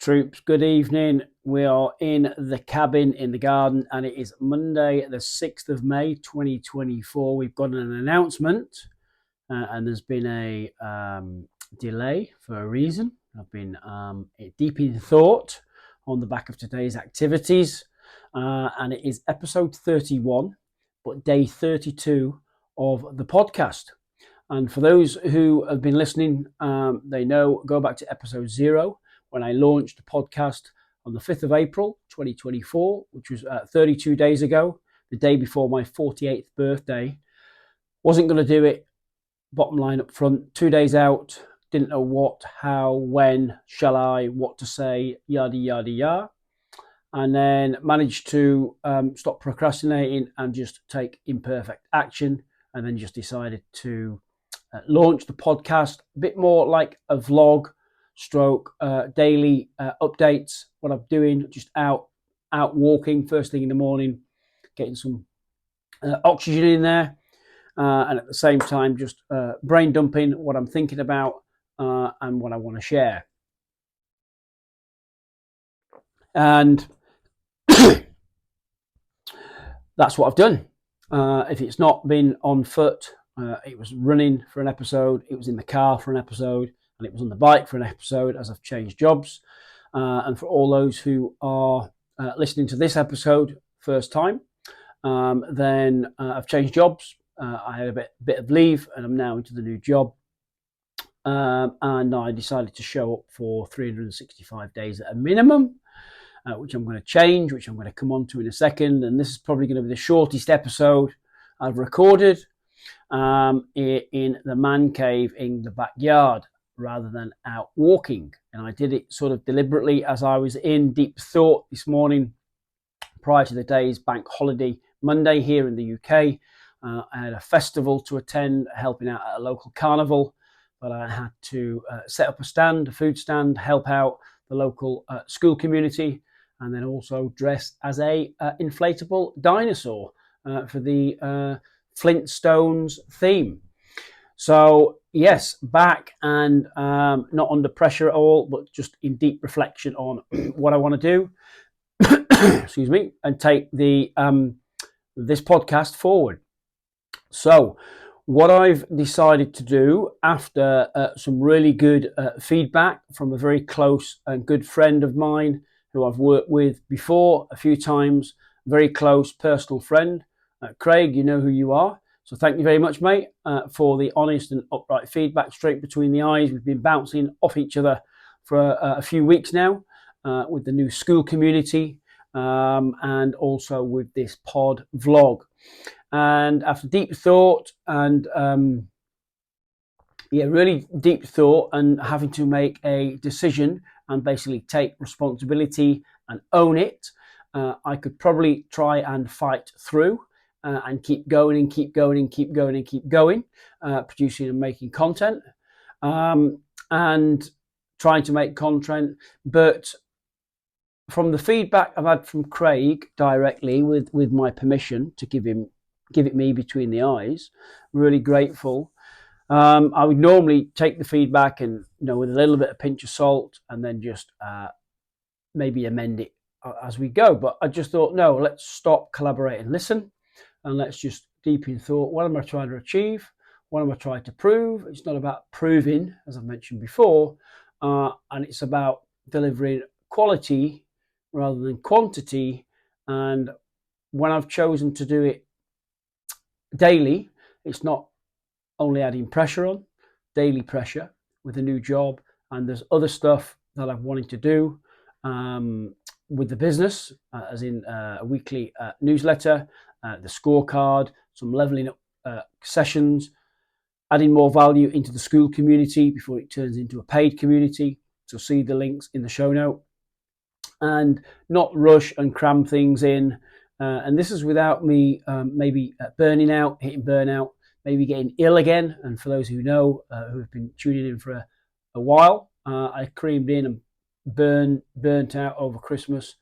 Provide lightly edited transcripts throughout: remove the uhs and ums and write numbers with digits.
Troops, good evening. We are in the cabin in the garden and it is Monday the 6th of May 2024. We've got an announcement and there's been a delay for a reason. I've been deep in thought on the back of today's activities and it is episode 31 but day 32 of the podcast. And for those who have been listening, they know, go back to episode 0 when I launched the podcast on the 5th of April 2024, which was 32 days ago, the day before my 48th birthday. Wasn't going to do it, bottom line up front, 2 days out, didn't know what, how, when, shall I, what to say, yada, yada, yada. And then managed to stop procrastinating and just take imperfect action, and then just decided to launch the podcast, a bit more like a vlog stroke daily updates, what I'm doing, just out walking first thing in the morning, getting some oxygen in there, and at the same time just brain dumping what I'm thinking about and what I want to share. And that's what I've done. If it's not been on foot, it was running for an episode, it was in the car for an episode, and it was on the bike for an episode as I've changed jobs. And for all those who are listening to this episode first time, then I've changed jobs. I had a bit of leave and I'm now into the new job. And I decided to show up for 365 days at a minimum, which I'm going to change, which I'm going to come on to in a second. And this is probably going to be the shortest episode I've recorded in the man cave in the backyard, rather than out walking. And I did it sort of deliberately as I was in deep thought this morning prior to the day's bank holiday Monday here in the UK. I had a festival to attend, helping out at a local carnival, but I had to set up a food stand, help out the local school community, and then also dress as a inflatable dinosaur for the Flintstones theme. So yes, back and not under pressure at all, but just in deep reflection on what I want to do, excuse me, and take the this podcast forward. So what I've decided to do after some really good feedback from a very close and good friend of mine who I've worked with before a few times, very close personal friend, Craig, you know who you are. So thank you very much, mate, for the honest and upright feedback straight between the eyes. We've been bouncing off each other for a few weeks now with the new school community and also with this pod vlog. And after deep thought and really deep thought and having to make a decision and basically take responsibility and own it, I could probably try and fight through and keep going and keep going and keep going and keep going, producing and making content and trying to make content. But from the feedback I've had from Craig directly, with my permission to give it me between the eyes, really grateful. I would normally take the feedback and, with a little bit of pinch of salt and then just maybe amend it as we go. But I just thought, no, let's stop, collaborate and listen. And let's just deep in thought, what am I trying to achieve? What am I trying to prove? It's not about proving, as I mentioned before, and it's about delivering quality rather than quantity. And when I've chosen to do it daily, it's not only adding pressure on, daily pressure with a new job, and there's other stuff that I've wanted to do with the business, as in a weekly newsletter, the scorecard, some leveling up sessions, adding more value into the school community before it turns into a paid community. So see the links in the show note, and not rush and cram things in. And this is without me maybe hitting burnout, maybe getting ill again. And for those who know, who have been tuning in for a while, I creamed in and burnt out over Christmas,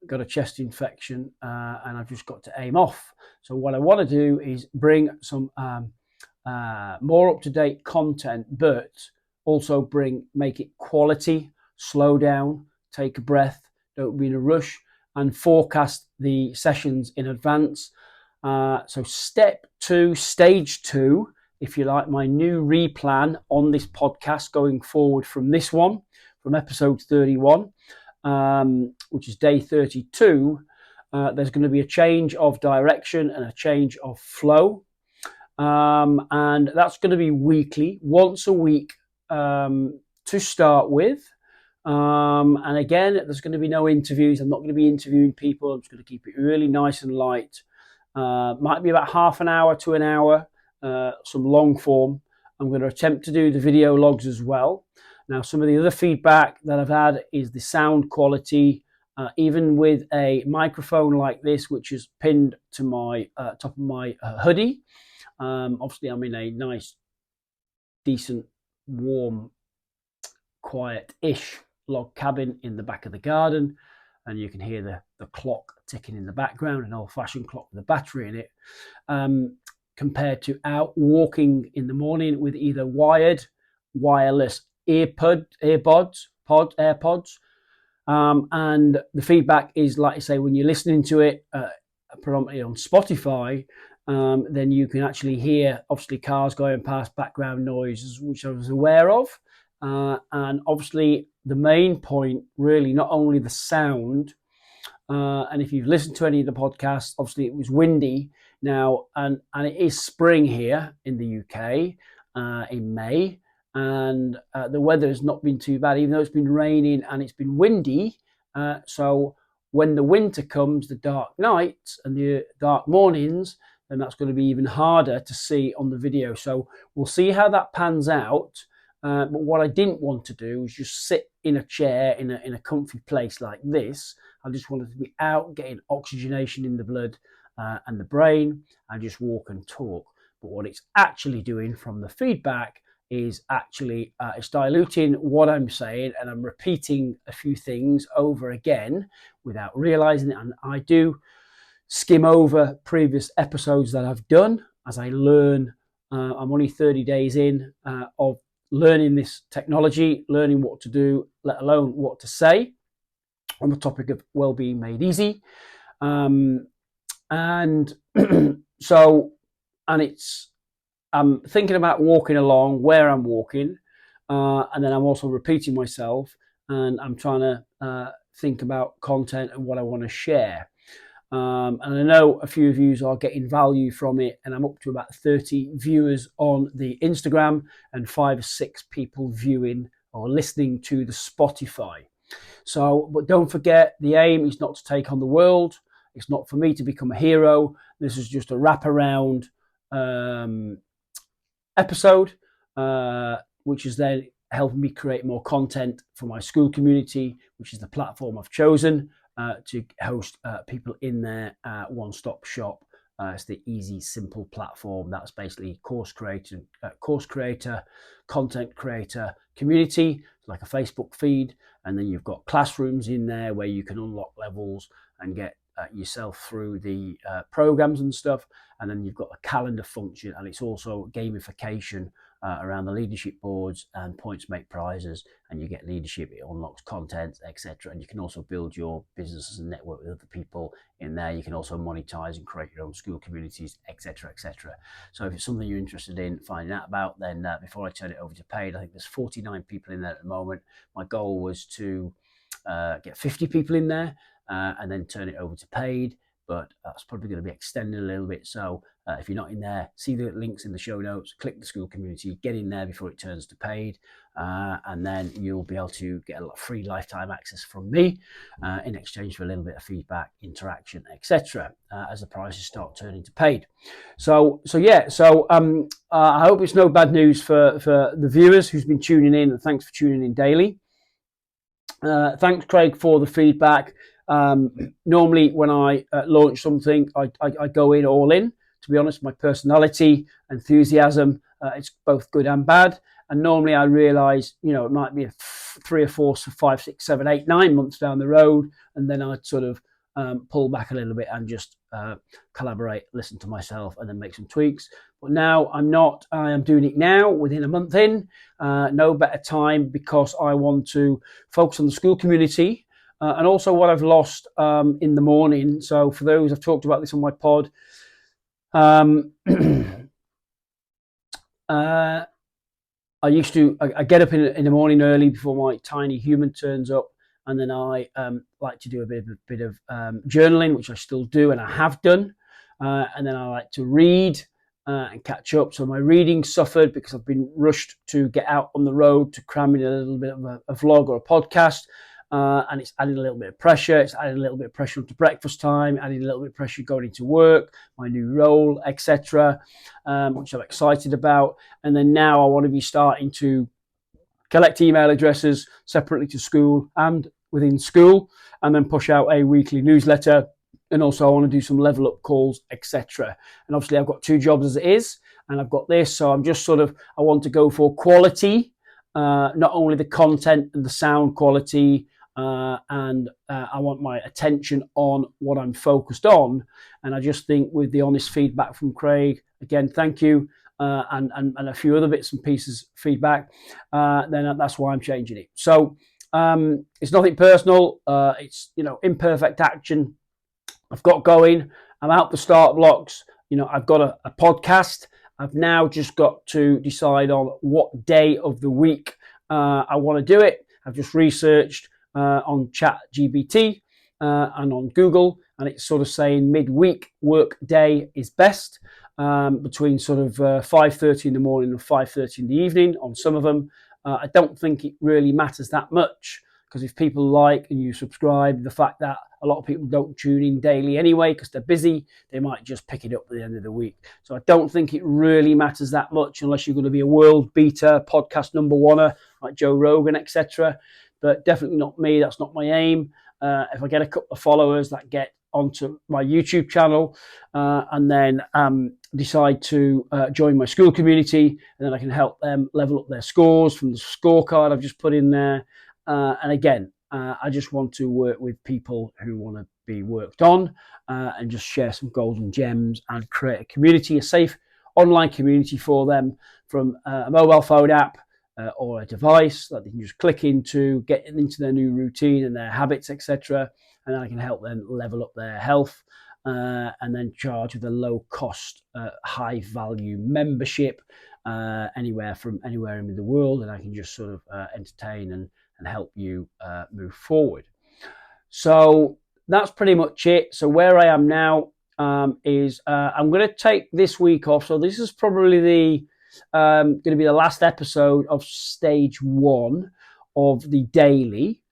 got a chest infection, and I've just got to aim off. So what I want to do is bring some more up-to-date content, but also make it quality, slow down, take a breath, don't be in a rush, and forecast the sessions in advance. So step 2, stage 2, if you like, my new replan on this podcast going forward from this one, from episode 31, which is day 32, there's going to be a change of direction and a change of flow. And that's going to be weekly, once a week to start with. And again, there's going to be no interviews. I'm not going to be interviewing people. I'm just going to keep it really nice and light. Might be about half an hour to an hour, some long form. I'm going to attempt to do the video logs as well. Now, some of the other feedback that I've had is the sound quality, even with a microphone like this, which is pinned to my top of my hoodie. Obviously, I'm in a nice, decent, warm, quiet-ish log cabin in the back of the garden, and you can hear the clock ticking in the background, an old-fashioned clock with a battery in it, compared to out walking in the morning with either wired, wireless AirPods. And the feedback is, like I say, when you're listening to it predominantly on Spotify, then you can actually hear, obviously, cars going past, background noises, which I was aware of. And obviously, the main point, really, not only the sound, and if you've listened to any of the podcasts, obviously it was windy now, and it is spring here in the UK in May, and the weather has not been too bad, even though it's been raining and it's been windy. So when the winter comes, the dark nights and the dark mornings, then that's going to be even harder to see on the video. So we'll see how that pans out. But what I didn't want to do was just sit in a chair in a comfy place like this. I just wanted to be out, getting oxygenation in the blood and the brain, and just walk and talk. But what it's actually doing from the feedback is actually it's diluting what I'm saying, and I'm repeating a few things over again without realizing it. And I do skim over previous episodes that I've done as I learn. I'm only 30 days in of learning this technology, learning what to do, let alone what to say on the topic of well-being made easy. And so, and it's, I'm thinking about walking along where I'm walking, and then I'm also repeating myself, and I'm trying to think about content and what I want to share. And I know a few of you are getting value from it, and I'm up to about 30 viewers on the Instagram and 5 or 6 people viewing or listening to the Spotify. So, but don't forget, the aim is not to take on the world. It's not for me to become a hero. This is just a wraparound episode, which is then helping me create more content for my school community, which is the platform I've chosen to host people in their one-stop shop. It's the easy, simple platform that's basically course creator, content creator community, like a Facebook feed, and then you've got classrooms in there where you can unlock levels and get yourself through the programs and stuff. And then you've got a calendar function, and it's also gamification around the leadership boards, and points make prizes, and you get leadership, it unlocks content, etc. And you can also build your businesses and network with other people in there. You can also monetize and create your own school communities, etc., etc. So if it's something you're interested in finding out about, then before I turn it over to paid, I think there's 49 people in there at the moment. My goal was to get 50 people in there and then turn it over to paid, but that's probably going to be extended a little bit. So if you're not in there, see the links in the show notes, click the school community, get in there before it turns to paid, and then you'll be able to get a lot of free lifetime access from me in exchange for a little bit of feedback, interaction, etc. As the prices start turning to paid. So I hope it's no bad news for the viewers who's been tuning in, and thanks for tuning in daily. Thanks, Craig, for the feedback. Normally when I launch something, I go in all in. To be honest, my personality, enthusiasm, it's both good and bad. And normally I realize, it might be 3 or 4, 5, 6, 7, 8, 9 months down the road. And then I'd sort of pull back a little bit and just collaborate, listen to myself, and then make some tweaks. But now I'm not. I am doing it now within a month in. No better time, because I want to focus on the school community and also what I've lost in the morning. So for those, I've talked about this on my pod. I get up in the morning early before my tiny human turns up, and then I like to do a bit of journaling, which I still do and I have done, and then I like to read and catch up. So my reading suffered because I've been rushed to get out on the road to cram in a little bit of a vlog or a podcast, and it's adding a little bit of pressure. It's adding a little bit of pressure onto breakfast time, adding a little bit of pressure going into work, my new role, etc., which I'm excited about. And then now I want to be starting to collect email addresses separately to school and within school, and then push out a weekly newsletter. And also I want to do some level up calls, etc. And obviously I've got 2 jobs as it is, and I've got this. So I'm just I want to go for quality, not only the content and the sound quality, and I want my attention on what I'm focused on. And I just think with the honest feedback from Craig, again, thank you, and a few other bits and pieces of feedback, then that's why I'm changing it. So it's nothing personal. It's, imperfect action. I've got going. I'm out the start blocks. I've got a podcast. I've now just got to decide on what day of the week I want to do it. I've just researched on ChatGPT and on Google, and it's sort of saying midweek work day is best, between sort of 5:30 in the morning and 5:30 in the evening on some of them. I don't think it really matters that much, because if people like and you subscribe, the fact that a lot of people don't tune in daily anyway because they're busy, they might just pick it up at the end of the week. So I don't think it really matters that much unless you're going to be a world beater, podcast number one like Joe Rogan, etc. But definitely not me. That's not my aim. If I get a couple of followers that get onto my YouTube channel and then decide to join my school community, and then I can help them level up their scores from the scorecard I've just put in there. And again, I just want to work with people who want to be worked on, and just share some golden gems and create a community, a safe online community for them, from a mobile phone app or a device that they can just click into, get into their new routine and their habits, etc. And then I can help them level up their health, and then charge with a low cost, high value membership anywhere in the world, and I can just sort of entertain and help you move forward. So that's pretty much it. So where I am now is I'm going to take this week off. So this is probably going to be the last episode of stage 1 of the daily.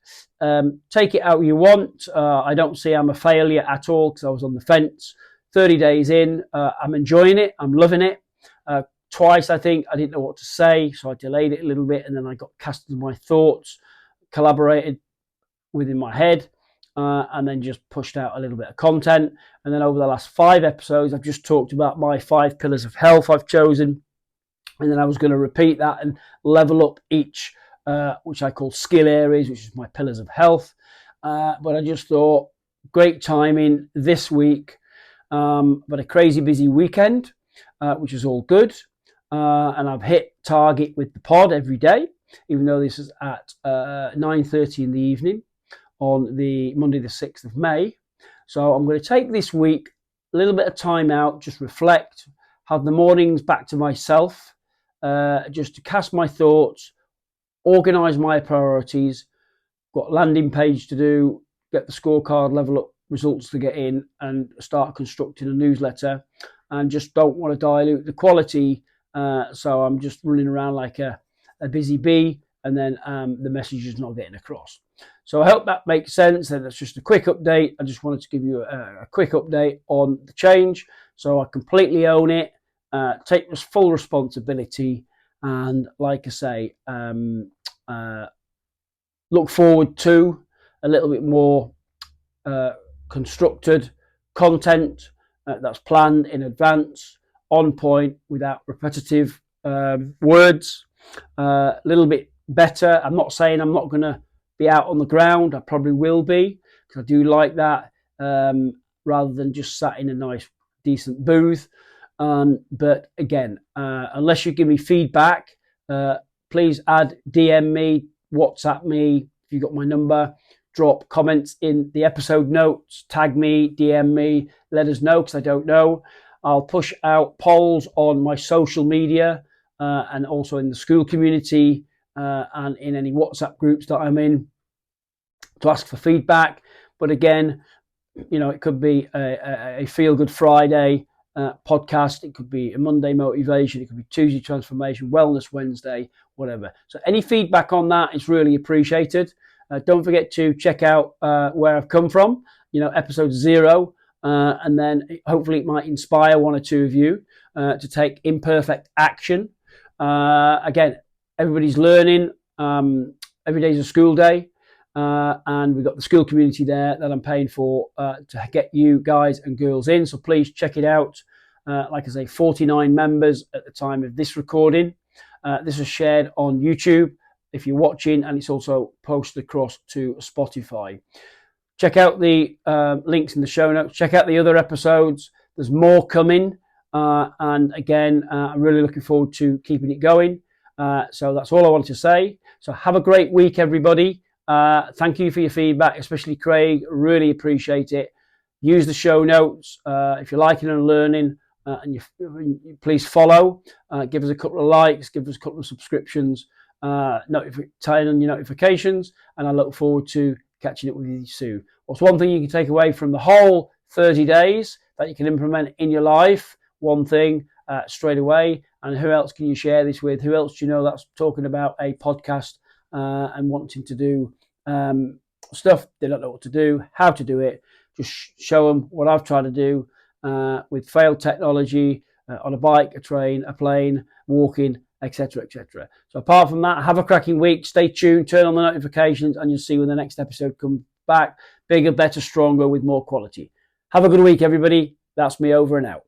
Take it how you want. I don't see I'm a failure at all, because I was on the fence. 30 days in, I'm enjoying it. I'm loving it. Twice, I think, I didn't know what to say, so I delayed it a little bit, and then I got cast into my thoughts, collaborated within my head, and then just pushed out a little bit of content. And then over the last 5 episodes, I've just talked about my 5 pillars of health I've chosen, and then I was going to repeat that and level up each, which I call skill areas, which is my pillars of health. But I just thought, great timing this week, but a crazy busy weekend, which is all good. And I've hit target with the pod every day, even though this is at 9:30 in the evening on the Monday the 6th of May. So I'm going to take this week a little bit of time out, just reflect, have the mornings back to myself, just to cast my thoughts, organise my priorities, got a landing page to do, get the scorecard, level up results to get in, and start constructing a newsletter, and just don't want to dilute the quality. So I'm just running around like a busy bee, and then the message is not getting across. So I hope that makes sense. And that's just a quick update. I just wanted to give you a quick update on the change. So I completely own it, take full responsibility, and like I say, look forward to a little bit more constructed content that's planned in advance, on point, without repetitive words, a little bit better. I'm not saying I'm not going to be out on the ground. I probably will be, because I do like that, rather than just sat in a nice, decent booth. But again, unless you give me feedback, please DM me, WhatsApp me if you got my number. drop comments in the episode notes, tag me, DM me, let us know, because I don't know. I'll push out polls on my social media and also in the school community and in any WhatsApp groups that I'm in to ask for feedback. But again, it could be a Feel Good Friday podcast. It could be a Monday motivation. It could be Tuesday transformation, Wellness Wednesday, whatever. So any feedback on that is really appreciated. Don't forget to check out where I've come from, episode 0. And then hopefully it might inspire one or two of you to take imperfect action. Again, everybody's learning. Every day's a school day. And we've got the school community there that I'm paying for to get you guys and girls in. So please check it out. Like I say, 49 members at the time of this recording. This is shared on YouTube if you're watching, and it's also posted across to Spotify. Check out the links in the show notes. Check out the other episodes. There's more coming. And again, I'm really looking forward to keeping it going. So that's all I wanted to say. So have a great week, everybody. Thank you for your feedback, especially Craig. Really appreciate it. Use the show notes if you're liking and learning, and you please follow. Give us a couple of likes, give us a couple of subscriptions, turn on your notifications, and I look forward to catching up with you soon. What's one thing you can take away from the whole 30 days that you can implement in your life? One thing straight away. And who else can you share this with? Who else do you know that's talking about a podcast and wanting to do stuff? They don't know what to do, how to do it. Just show them what I've tried to do with failed technology on a bike, a train, a plane, walking, etc., etc. So apart from that, have a cracking week. Stay tuned, turn on the notifications, and you'll see when the next episode comes back. Bigger, better, stronger, with more quality. Have a good week, everybody. That's me, over and out.